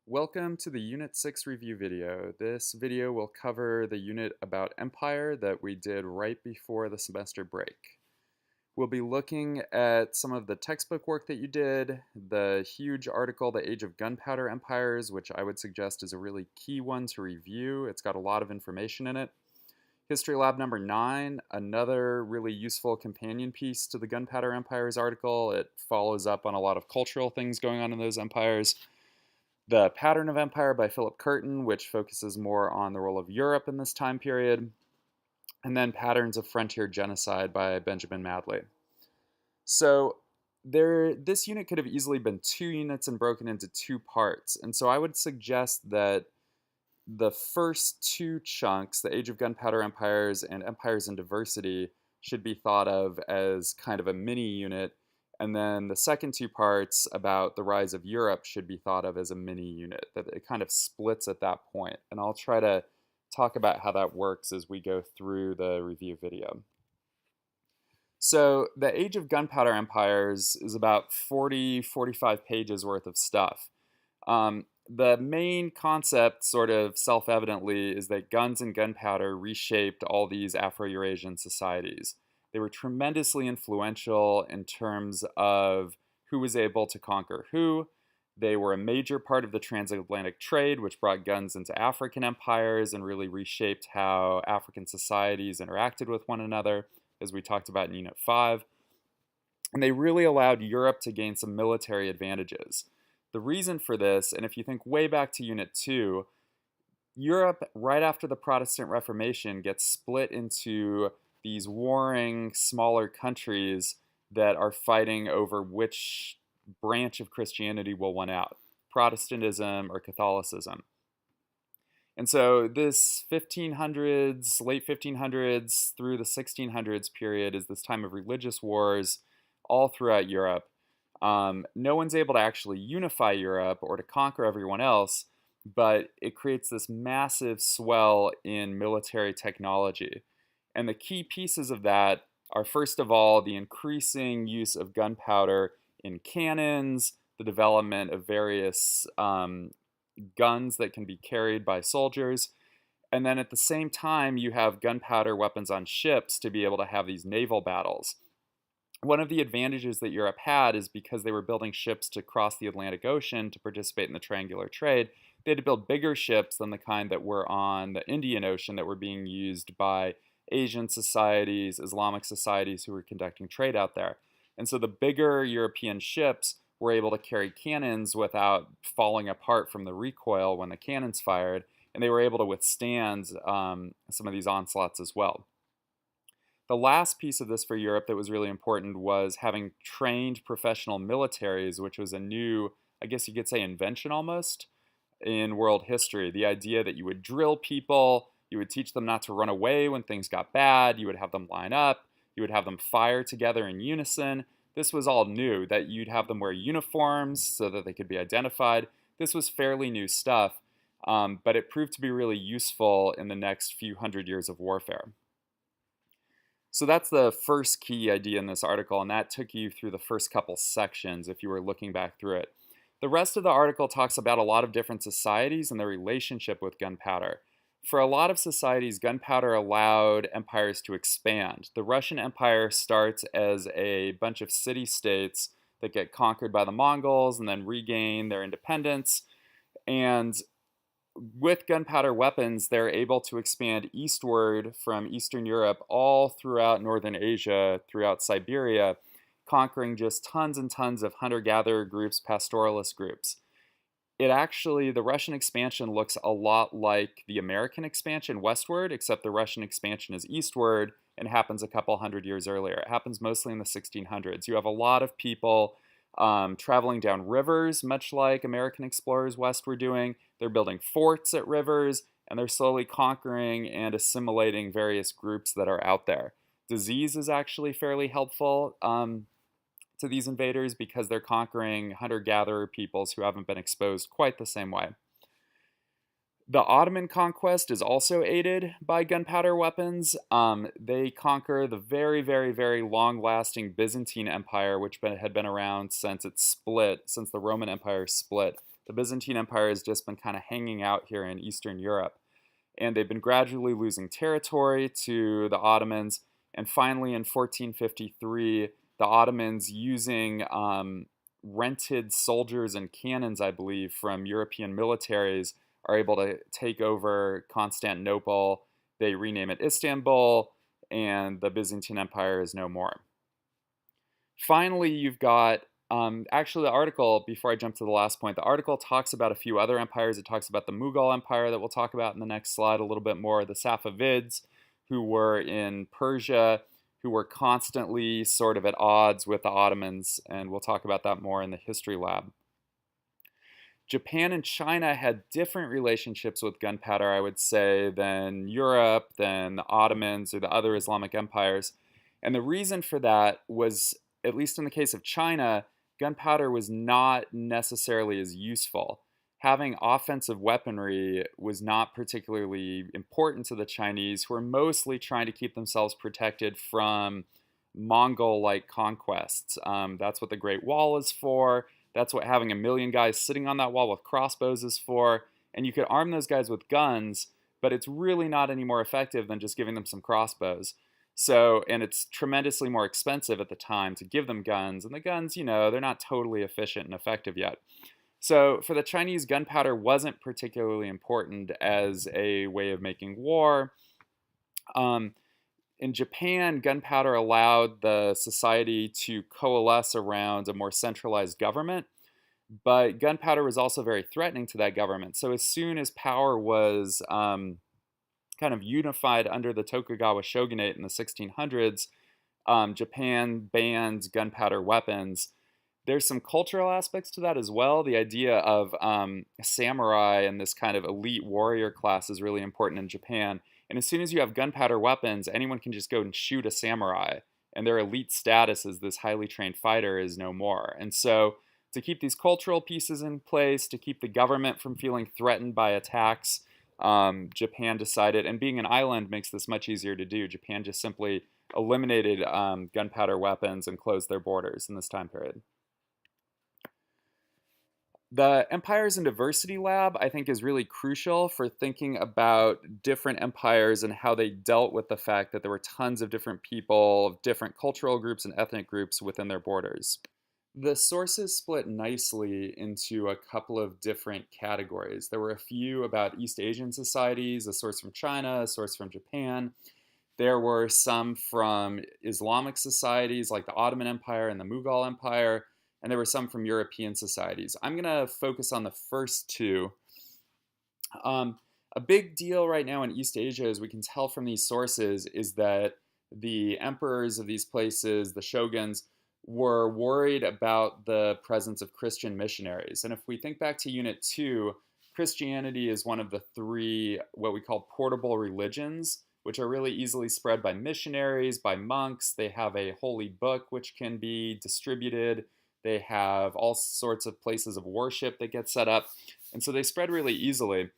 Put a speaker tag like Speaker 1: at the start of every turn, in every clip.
Speaker 1: Welcome to the Unit 6 review video. This video will cover the unit about Empire that we did right before the semester break. We'll be looking at some of the textbook work that you did, the huge article, The Age of Gunpowder Empires, which I would suggest is a really key one to review. It's got a lot of information in it. History Lab number 9, another really useful companion piece to the Gunpowder Empires article. It follows up on a lot of cultural things going on in those empires. The Pattern of Empire by Philip Curtin, which focuses more on the role of Europe in this time period, and then Patterns of Frontier Genocide by Benjamin Madley. So this unit could have easily been 2 units and broken into 2 parts, and so I would suggest that the first 2 chunks, the Age of Gunpowder Empires and Empires in Diversity, should be thought of as kind of a mini unit, and then the second 2 parts about the rise of Europe should be thought of as a mini unit, that it kind of splits at that point. And I'll try to talk about how that works as we go through the review video. So the Age of Gunpowder Empires is about 45 pages worth of stuff. The main concept, sort of self-evidently, is that guns and gunpowder reshaped all these Afro-Eurasian societies. They were tremendously influential in terms of who was able to conquer who. They were a major part of the transatlantic trade, which brought guns into African empires and really reshaped how African societies interacted with one another, as we talked about in Unit 5. And they really allowed Europe to gain some military advantages. The reason for this, and if you think way back to Unit 2, Europe, right after the Protestant Reformation, gets split into these warring smaller countries that are fighting over which branch of Christianity will win out, Protestantism or Catholicism. And so this 1500s, late 1500s through the 1600s period is this time of religious wars all throughout Europe. No one's able to actually unify Europe or to conquer everyone else, but it creates this massive swell in military technology. And the key pieces of that are, first of all, the increasing use of gunpowder in cannons, the development of various guns that can be carried by soldiers, and then at the same time, you have gunpowder weapons on ships to be able to have these naval battles. One of the advantages that Europe had is because they were building ships to cross the Atlantic Ocean to participate in the triangular trade, they had to build bigger ships than the kind that were on the Indian Ocean that were being used by Asian societies, Islamic societies who were conducting trade out there. And so the bigger European ships were able to carry cannons without falling apart from the recoil when the cannons fired, and they were able to withstand some of these onslaughts as well. The last piece of this for Europe that was really important was having trained professional militaries, which was a new, I guess you could say, invention almost in world history. The idea that you would drill people, you would teach them not to run away when things got bad, you would have them line up, you would have them fire together in unison. This was all new, that you'd have them wear uniforms so that they could be identified. This was fairly new stuff, but it proved to be really useful in the next few hundred years of warfare. So that's the first key idea in this article, and that took you through the first couple sections if you were looking back through it. The rest of the article talks about a lot of different societies and their relationship with gunpowder. For a lot of societies, gunpowder allowed empires to expand. The Russian Empire starts as a bunch of city-states that get conquered by the Mongols and then regain their independence. And with gunpowder weapons, they're able to expand eastward from Eastern Europe all throughout Northern Asia, throughout Siberia, conquering just tons and tons of hunter-gatherer groups, pastoralist groups. The Russian expansion looks a lot like the American expansion westward, except the Russian expansion is eastward and happens a couple hundred years earlier. It happens mostly in the 1600s. You have a lot of people traveling down rivers, much like American explorers west were doing. They're building forts at rivers, and they're slowly conquering and assimilating various groups that are out there. Disease is actually fairly helpful to these invaders because they're conquering hunter-gatherer peoples who haven't been exposed quite the same way. The Ottoman conquest is also aided by gunpowder weapons. They conquer the very, very, very long-lasting Byzantine Empire, which had been around since it split, since the Roman Empire split The Byzantine Empire has just been kind of hanging out here in Eastern Europe. And they've been gradually losing territory to the Ottomans. And finally, in 1453, the Ottomans, using rented soldiers and cannons, I believe, from European militaries, are able to take over Constantinople. They rename it Istanbul, and the Byzantine Empire is no more. Finally, you've got, actually the article, before I jump to the last point, the article talks about a few other empires. It talks about the Mughal Empire that we'll talk about in the next slide a little bit more, the Safavids, who were in Persia, who were constantly sort of at odds with the Ottomans, and we'll talk about that more in the history lab. Japan and China had different relationships with gunpowder, I would say, than Europe, than the Ottomans or the other Islamic empires. And the reason for that was, at least in the case of China, gunpowder was not necessarily as useful. Having offensive weaponry was not particularly important to the Chinese, who were mostly trying to keep themselves protected from Mongol-like conquests. That's what the Great Wall is for. That's what having 1 million guys sitting on that wall with crossbows is for. And you could arm those guys with guns, but it's really not any more effective than just giving them some crossbows. So, and it's tremendously more expensive at the time to give them guns. And the guns, they're not totally efficient and effective yet. So for the Chinese, gunpowder wasn't particularly important as a way of making war. In Japan, gunpowder allowed the society to coalesce around a more centralized government, but gunpowder was also very threatening to that government. So as soon as power was kind of unified under the Tokugawa shogunate in the 1600s, Japan banned gunpowder weapons. There's some cultural aspects to that as well. The idea of samurai and this kind of elite warrior class is really important in Japan. And as soon as you have gunpowder weapons, anyone can just go and shoot a samurai. And their elite status as this highly trained fighter is no more. And so to keep these cultural pieces in place, to keep the government from feeling threatened by attacks, Japan decided, and being an island makes this much easier to do, Japan just simply eliminated gunpowder weapons and closed their borders in this time period. The Empires and Diversity Lab, I think, is really crucial for thinking about different empires and how they dealt with the fact that there were tons of different people, different cultural groups and ethnic groups within their borders. The sources split nicely into a couple of different categories. There were a few about East Asian societies, a source from China, a source from Japan. There were some from Islamic societies like the Ottoman Empire and the Mughal Empire. And there were some from European societies. I'm going to focus on the first two. A big deal right now in East Asia, as we can tell from these sources, is that the emperors of these places, the shoguns, were worried about the presence of Christian missionaries. And if we think back to Unit 2, Christianity is one of the three what we call portable religions, which are really easily spread by missionaries, by monks. They have a holy book which can be distributed. They have all sorts of places of worship that get set up. And so they spread really easily.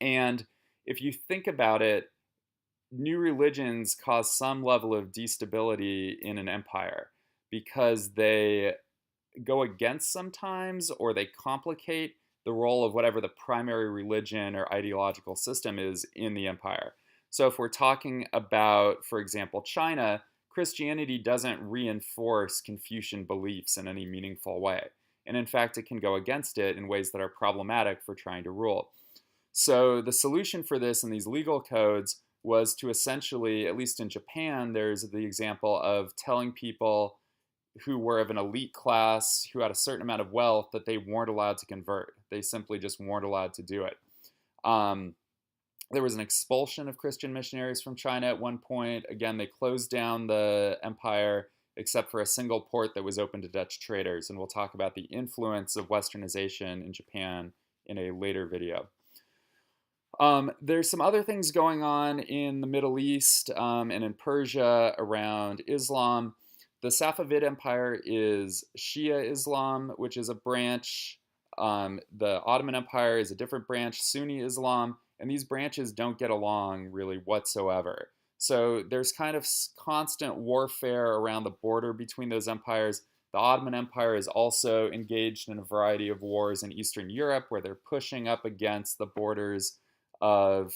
Speaker 1: And if you think about it, new religions cause some level of destability in an empire because they go against sometimes, or they complicate the role of whatever the primary religion or ideological system is in the empire. So if we're talking about, for example, China, Christianity doesn't reinforce Confucian beliefs in any meaningful way. And in fact, it can go against it in ways that are problematic for trying to rule. So the solution for this in these legal codes was to essentially, at least in Japan, there's the example of telling people who were of an elite class, who had a certain amount of wealth, that they weren't allowed to convert. They simply just weren't allowed to do it. There was an expulsion of Christian missionaries from China at one point. Again, they closed down the empire except for a single port that was open to Dutch traders. And we'll talk about the influence of westernization in Japan in a later video. There's some other things going on in the Middle East and in Persia around Islam. The Safavid Empire is Shia Islam, which is a branch. The Ottoman Empire is a different branch, Sunni Islam. And these branches don't get along really whatsoever. So there's kind of constant warfare around the border between those empires. The Ottoman Empire is also engaged in a variety of wars in Eastern Europe where they're pushing up against the borders of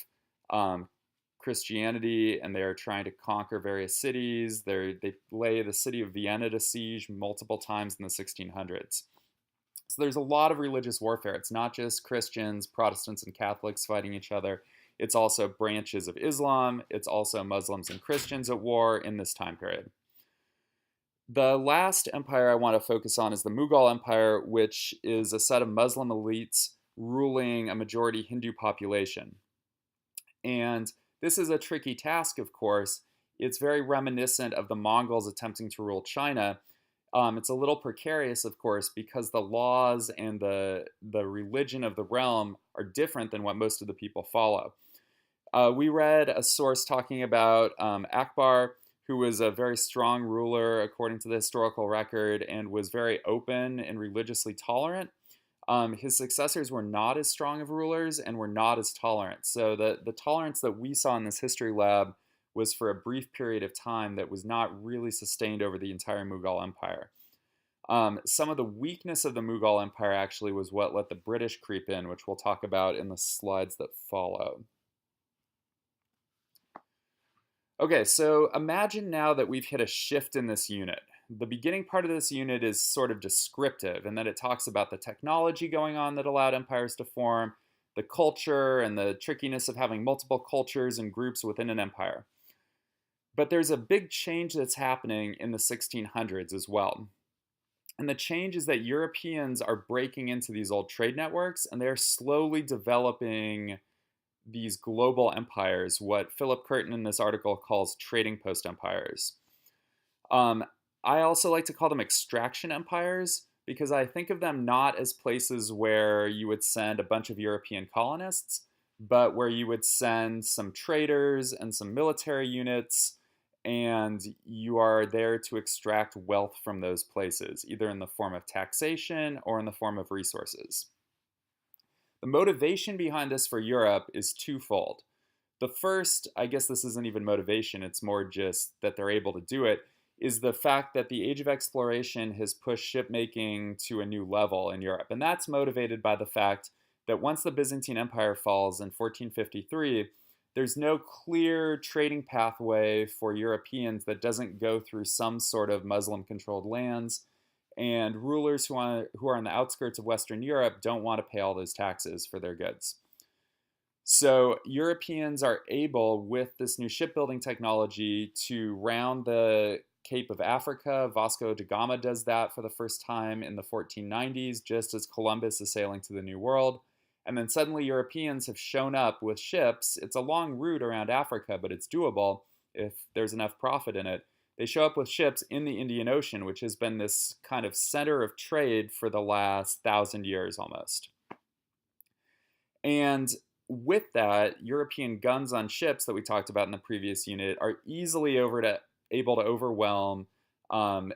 Speaker 1: um, Christianity, and they're trying to conquer various cities. They lay the city of Vienna to siege multiple times in the 1600s. So there's a lot of religious warfare. It's not just Christians, Protestants, and Catholics fighting each other. It's also branches of Islam. It's also Muslims and Christians at war in this time period. The last empire I want to focus on is the Mughal Empire, which is a set of Muslim elites ruling a majority Hindu population. And this is a tricky task, of course. It's very reminiscent of the Mongols attempting to rule China. It's a little precarious, of course, because the laws and the religion of the realm are different than what most of the people follow. We read a source talking about Akbar, who was a very strong ruler according to the historical record and was very open and religiously tolerant. His successors were not as strong of rulers and were not as tolerant. So the tolerance that we saw in this history lab was for a brief period of time that was not really sustained over the entire Mughal Empire. Some of the weakness of the Mughal Empire actually was what let the British creep in, which we'll talk about in the slides that follow. Okay, so imagine now that we've hit a shift in this unit. The beginning part of this unit is sort of descriptive, and then it talks about the technology going on that allowed empires to form, the culture, and the trickiness of having multiple cultures and groups within an empire. But there's a big change that's happening in the 1600s as well. And the change is that Europeans are breaking into these old trade networks, and they're slowly developing these global empires, what Philip Curtin in this article calls trading post empires. I also like to call them extraction empires because I think of them not as places where you would send a bunch of European colonists, but where you would send some traders and some military units, and you are there to extract wealth from those places, either in the form of taxation or in the form of resources. The motivation behind this for Europe is twofold. The first, I guess this isn't even motivation, it's more just that they're able to do it, is the fact that the age of exploration has pushed shipmaking to a new level in Europe. And that's motivated by the fact that once the Byzantine Empire falls in 1453, there's no clear trading pathway for Europeans that doesn't go through some sort of Muslim-controlled lands, and rulers who are on the outskirts of Western Europe don't want to pay all those taxes for their goods. So Europeans are able, with this new shipbuilding technology, to round the Cape of Africa. Vasco da Gama does that for the first time in the 1490s, just as Columbus is sailing to the New World. And then suddenly Europeans have shown up with ships. It's a long route around Africa, but it's doable if there's enough profit in it. They show up with ships in the Indian Ocean, which has been this kind of center of trade for the last 1,000 years almost. And with that, European guns on ships that we talked about in the previous unit are easily able to overwhelm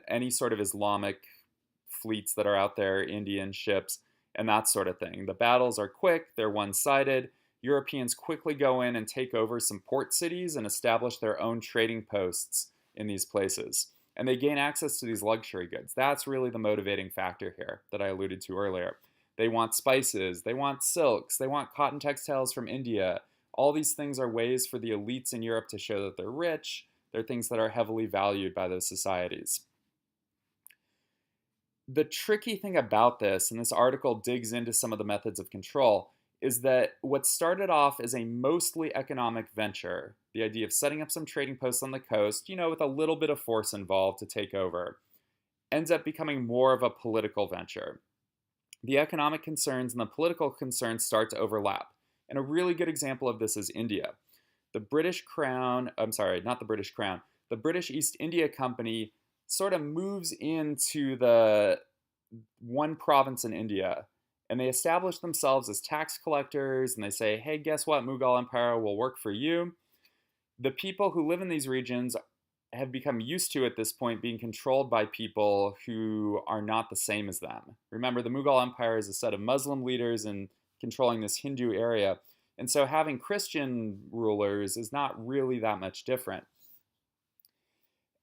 Speaker 1: any sort of Islamic fleets that are out there, Indian ships, and that sort of thing. The battles are quick, they're one-sided. Europeans quickly go in and take over some port cities and establish their own trading posts in these places. And they gain access to these luxury goods. That's really the motivating factor here that I alluded to earlier. They want spices, they want silks, they want cotton textiles from India. All these things are ways for the elites in Europe to show that they're rich. They're things that are heavily valued by those societies. The tricky thing about this, and this article digs into some of the methods of control, is that what started off as a mostly economic venture, the idea of setting up some trading posts on the coast, with a little bit of force involved to take over, ends up becoming more of a political venture. The economic concerns and the political concerns start to overlap. And a really good example of this is India. The British East India Company sort of moves into the one province in India, and they establish themselves as tax collectors, and they say, hey, guess what, Mughal Empire will work for you. The people who live in these regions have become used to, at this point, being controlled by people who are not the same as them. Remember, the Mughal Empire is a set of Muslim leaders and controlling this Hindu area, and so having Christian rulers is not really that much different.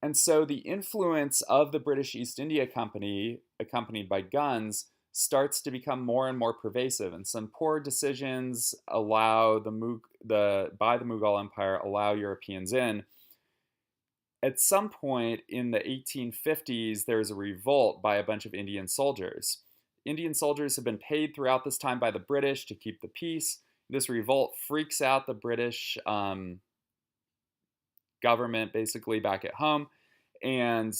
Speaker 1: And so the influence of the British East India Company, accompanied by guns, starts to become more and more pervasive. And some poor decisions allow by the Mughal Empire allow Europeans in. At some point in the 1850s, there is a revolt by a bunch of Indian soldiers. Indian soldiers have been paid throughout this time by the British to keep the peace. This revolt freaks out the British government basically back at home, and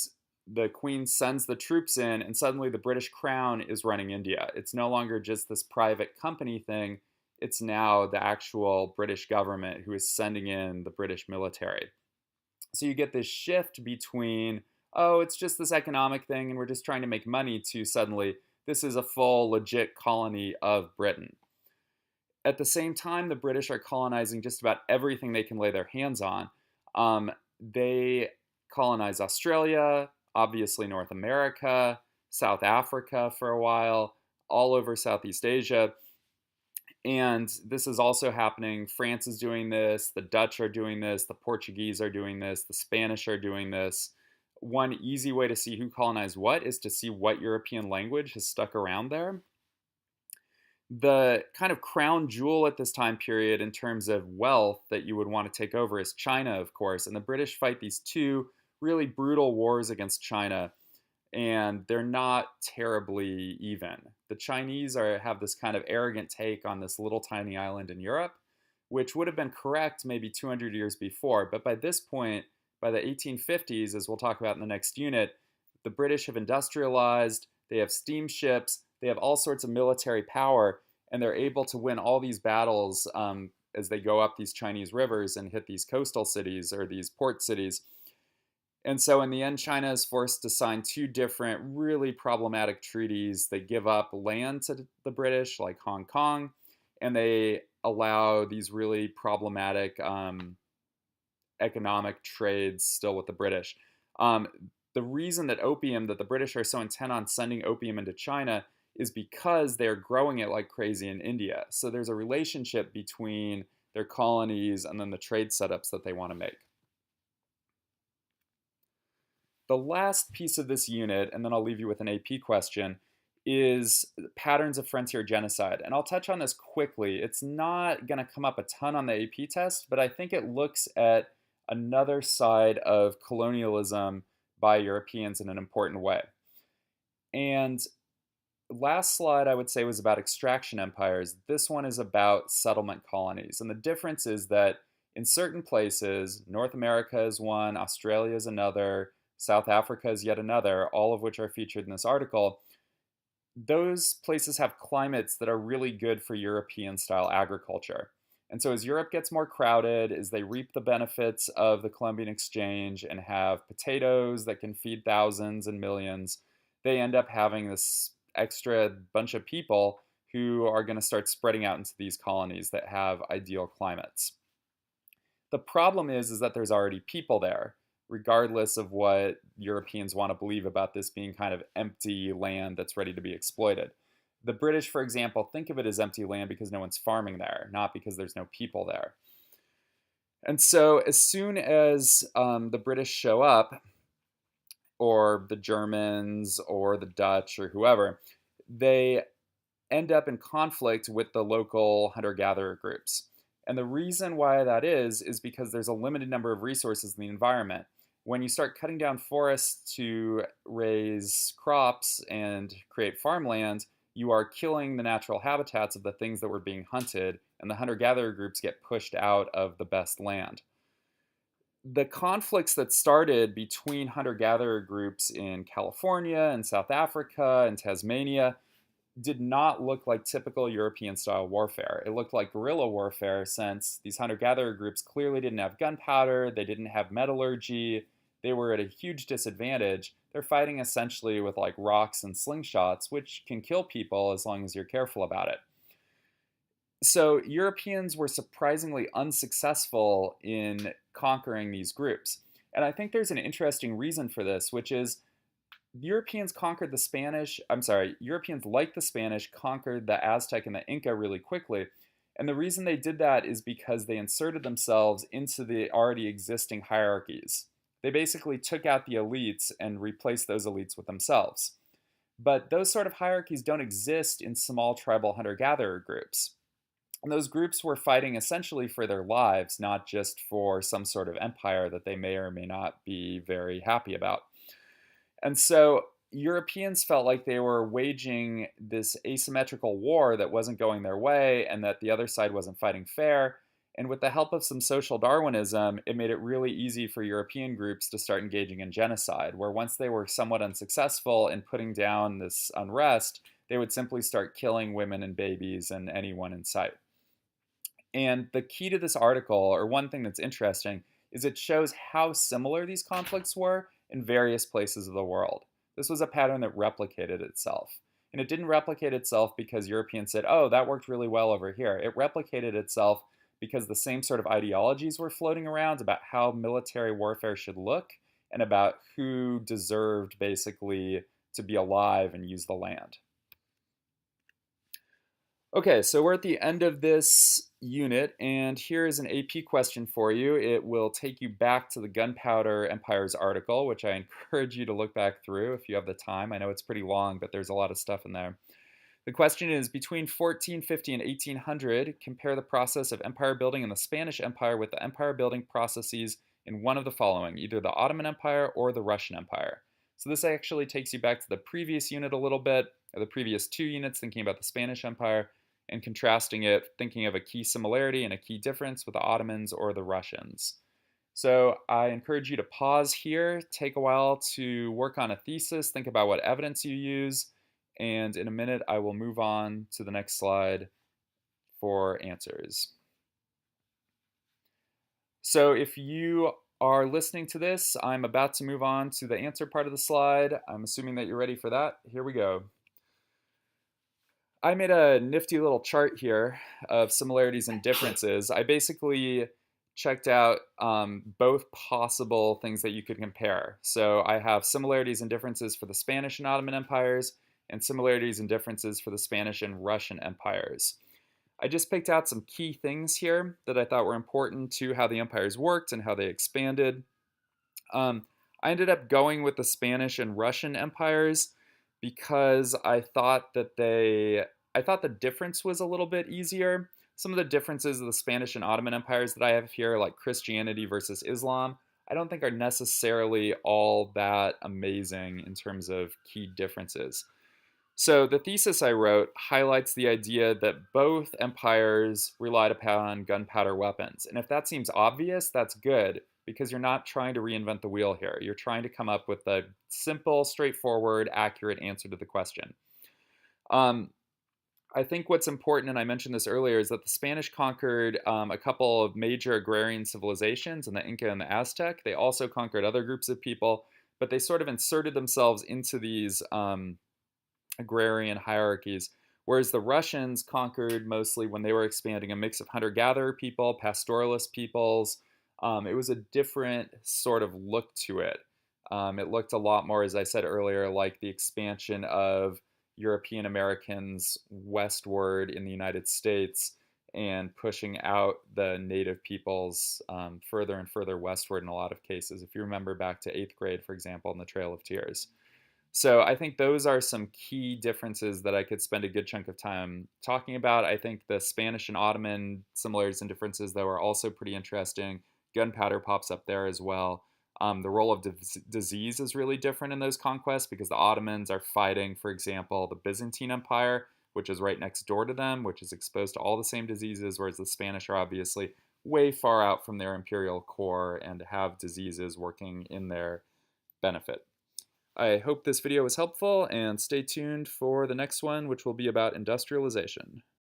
Speaker 1: the Queen sends the troops in, and suddenly the British Crown is running India. It's no longer just this private company thing, it's now the actual British government who is sending in the British military. So you get this shift between, oh, it's just this economic thing and we're just trying to make money, to suddenly, this is a full, legit colony of Britain. At the same time, the British are colonizing just about everything they can lay their hands on. They colonize Australia, obviously North America, South Africa for a while, all over Southeast Asia. And this is also happening. France is doing this, the Dutch are doing this, the Portuguese are doing this, the Spanish are doing this. One easy way to see who colonized what is to see what European language has stuck around there. The kind of crown jewel at this time period in terms of wealth that you would want to take over is China, of course. And the British fight these two really brutal wars against China, and they're not terribly even. The Chinese have this kind of arrogant take on this little tiny island in Europe, which would have been correct maybe 200 years before. But by this point, by the 1850s, as we'll talk about in the next unit, the British have industrialized, they have steamships, they have all sorts of military power, and they're able to win all these battles as they go up these Chinese rivers and hit these coastal cities or these port cities. And so in the end, China is forced to sign two different really problematic treaties. They give up land to the British, like Hong Kong, and they allow these really problematic economic trades still with the British. The reason that the British are so intent on sending opium into China is because they're growing it like crazy in India. So there's a relationship between their colonies and then the trade setups that they want to make. The last piece of this unit, and then I'll leave you with an AP question, is patterns of frontier genocide. And I'll touch on this quickly. It's not going to come up a ton on the AP test, but I think it looks at another side of colonialism by Europeans in an important way. And last slide, I would say, was about extraction empires. This one is about settlement colonies. And the difference is that in certain places, North America is one, Australia is another, South Africa is yet another, all of which are featured in this article. Those places have climates that are really good for European-style agriculture. And so as Europe gets more crowded, as they reap the benefits of the Columbian Exchange and have potatoes that can feed thousands and millions, they end up having this extra bunch of people who are going to start spreading out into these colonies that have ideal climates. The problem is that there's already people there, regardless of what Europeans want to believe about this being kind of empty land that's ready to be exploited. The British, for example, think of it as empty land because no one's farming there, not because there's no people there. And so as soon as the British show up, or the Germans or the Dutch or whoever, they end up in conflict with the local hunter-gatherer groups. And the reason why that is because there's a limited number of resources in the environment. When you start cutting down forests to raise crops and create farmland, you are killing the natural habitats of the things that were being hunted, and the hunter-gatherer groups get pushed out of the best land. The conflicts that started between hunter-gatherer groups in California and South Africa and Tasmania did not look like typical European-style warfare. It looked like guerrilla warfare, since these hunter-gatherer groups clearly didn't have gunpowder, they didn't have metallurgy, they were at a huge disadvantage. They're fighting essentially with like rocks and slingshots, which can kill people as long as you're careful about it. So Europeans were surprisingly unsuccessful in conquering these groups. And I think there's an interesting reason for this, which is Europeans like the Spanish conquered the Aztec and the Inca really quickly. And the reason they did that is because they inserted themselves into the already existing hierarchies. They basically took out the elites and replaced those elites with themselves. But those sort of hierarchies don't exist in small tribal hunter gatherer groups. And those groups were fighting essentially for their lives, not just for some sort of empire that they may or may not be very happy about. And so Europeans felt like they were waging this asymmetrical war that wasn't going their way and that the other side wasn't fighting fair. And with the help of some social Darwinism, it made it really easy for European groups to start engaging in genocide, where once they were somewhat unsuccessful in putting down this unrest, they would simply start killing women and babies and anyone in sight. And the key to this article, or one thing that's interesting, is it shows how similar these conflicts were in various places of the world. This was a pattern that replicated itself. And it didn't replicate itself because Europeans said, oh, that worked really well over here. It replicated itself because the same sort of ideologies were floating around about how military warfare should look and about who deserved basically to be alive and use the land. Okay, so we're at the end of this unit, and here is an AP question for you. It will take you back to the Gunpowder Empires article, which I encourage you to look back through if you have the time. I know it's pretty long, but there's a lot of stuff in there. The question is, between 1450 and 1800, compare the process of empire building in the Spanish Empire with the empire building processes in one of the following, either the Ottoman Empire or the Russian Empire. So this actually takes you back to the previous unit a little bit, or the previous two units, thinking about the Spanish Empire, and contrasting it, thinking of a key similarity and a key difference with the Ottomans or the Russians. So I encourage you to pause here, take a while to work on a thesis, think about what evidence you use, and in a minute I will move on to the next slide for answers. So if you are listening to this, I'm about to move on to the answer part of the slide. I'm assuming that you're ready for that. Here we go. I made a nifty little chart here of similarities and differences. I basically checked out both possible things that you could compare. So I have similarities and differences for the Spanish and Ottoman empires, and similarities and differences for the Spanish and Russian empires. I just picked out some key things here that I thought were important to how the empires worked and how they expanded. I ended up going with the Spanish and Russian empires because I thought the difference was a little bit easier. Some of the differences of the Spanish and Ottoman empires that I have here, like Christianity versus Islam, I don't think are necessarily all that amazing in terms of key differences. So the thesis I wrote highlights the idea that both empires relied upon gunpowder weapons. And if that seems obvious, that's good, because you're not trying to reinvent the wheel here. You're trying to come up with a simple, straightforward, accurate answer to the question. I think what's important, and I mentioned this earlier, is that the Spanish conquered a couple of major agrarian civilizations in the Inca and the Aztec. They also conquered other groups of people, but they sort of inserted themselves into these agrarian hierarchies, whereas the Russians conquered mostly when they were expanding a mix of hunter-gatherer people, pastoralist peoples. It was a different sort of look to it. It looked a lot more, as I said earlier, like the expansion of European Americans westward in the United States and pushing out the native peoples further and further westward in a lot of cases. If you remember back to 8th grade, for example, in the Trail of Tears. So I think those are some key differences that I could spend a good chunk of time talking about. I think the Spanish and Ottoman similarities and differences, though, are also pretty interesting. Gunpowder pops up there as well. The role of disease is really different in those conquests because the Ottomans are fighting, for example, the Byzantine Empire, which is right next door to them, which is exposed to all the same diseases, whereas the Spanish are obviously way far out from their imperial core and have diseases working in their benefit. I hope this video was helpful, and stay tuned for the next one, which will be about industrialization.